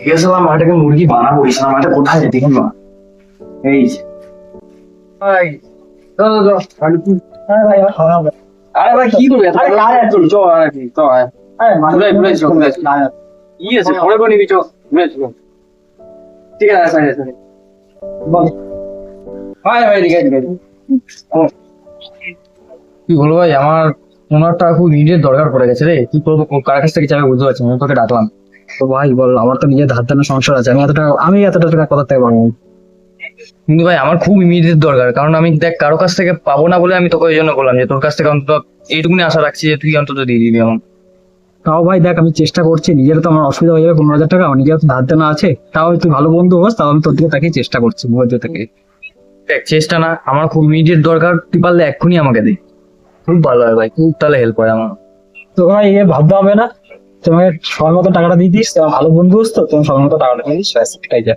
গেছিলাম মাঠে মুরগি বানাবো, ইসলাম মাঠে কোথায় দেখুন না, এই যে ভাই চলো চলো। আরে ভাই আরে ভাই কি করবে? আরে কারে চল চল আর কি তো আয়। আরে ঘুরে ঘুরে চল ঘুরে চল। কি আছে পরে বলি বিচো ঘুরে চল। ঠিক আছে আয় আয় বল। ভাই ভাই ঠিক আছে। কি বলবো ভাই, আমার 15 টাকা খুব নিজের দরকার পড়ে গেছে রে। কি করবো, কার কাছ থেকে চাইবে বুঝতে পারছি না, তোকে ডাকলাম। তো ভাই বল, আমার তো নিজের ধার দেনার সংসার আছে, আমি এতটা টাকা কোথা থেকে পাবো? কিন্তু ভাই আমার খুব ইমিডিয়েট দরকার, কারণ আমি দেখ কারো কাছ থেকে পাবো না বলে আমি তোকে ওই জন্য বললাম যে তোর কাছ থেকে অন্তত এইটুকুনি আশা রাখছি যে তুই অন্তত দিয়ে দিবি আমার। তাও ভাই দেখ, আমি চেষ্টা করছি, নিজের তো আমার অসুবিধা হয়ে যাবে 15,000 টাকা, আমার নিজের তো ধার দেনা আছে। তাও তুই ভালো বন্ধু হোস, তাও আমি তোর দিকে তাকিয়ে চেষ্টা করছি ভুয়াতে থেকে। দেখ চেষ্টা না, আমার খুব ইমিডিয়েট দরকার, তুই পারলে এক্ষুনি আমাকে দে, খুব ভালো হয় ভাই, খুব তাহলে হেল্প হয় আমার। তো ভাই এ ভাবতে হবে না, তোমাকে সময় মতো টাকাটা দিয়ে দিস, তোমার ভালো বন্ধু হোস তো, তোমার সময় মতো টাকাটা দিয়ে দিস, ব্যাস এটাই যা।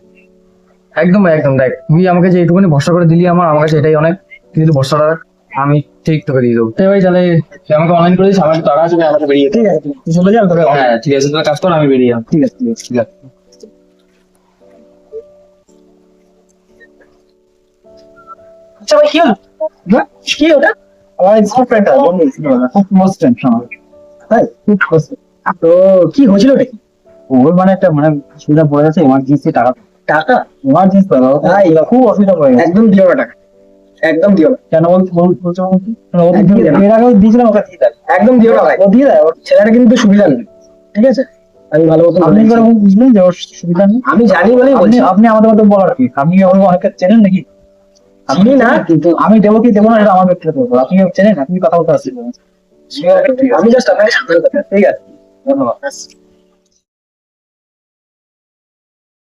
একদম ভাই একদম, দেখ তুই আমাকে যে এইটুকুনি ভরসা করে দিলি, আমার কাছে এটাই অনেক। তুই যদি ভরসাটা রাখ, আমি ঠিক তোকে দিয়ে দেবো। ভাই তাহলে তুই আমাকে অনলাইন করে দিস, আমার টাকা আছে, আমাকে বেরিয়ে। ঠিক আছে তুই চলে যা, তোকে। হ্যাঁ ঠিক আছে, তোর কাজ কর, আমি বেরিয়ে যাবো। ঠিক আছে ঠিক আছে ঠিক আছে। আচ্ছা ভাই কি হলো? কি ওটা? আমার স্কুল ফ্রেন্ড আছে, বন্ধু ছিল, খুব ক্লোজ ফ্রেন্ড আমার। তাই খুব ক্লোজ। তো কি হয়েছিল ওটা কি? ওর মানে একটা মানে অসুবিধা পড়ে গেছে, এমার্জেন্সি টাকা। টাকা এমার্জেন্সি টাকা, তাই খুব অসুবিধা পড়ে গেছে। একদম দিও না টাকা, একদম দিও না। কেন বলছো? এর আগেও দিয়েছিলাম, ওকে দিয়ে দেয়। একদম দিও না ভাই, ও দিয়ে দেয়, ওর ছেলেটা কিন্তু সুবিধা নেই। ঠিক আছে, আমি ভালো মতো আপনি করে বুঝলেন যে ওর সুবিধা নেই। আমি জানি বলেই বলছি। আপনি আমাদের মতো বলার কি? আপনি ওর অনেকে চেনেন নাকি? আপনি না, কিন্তু আমি দেবো কি দেবো না এটা আমার ব্যক্তিগত ব্যাপার। আপনি চেনেন, আপনি কথা বলতে আসছেন। আমি জাস্ট আপনাকে সাবধান করতে। ঠিক আছে, ধন্যবাদ।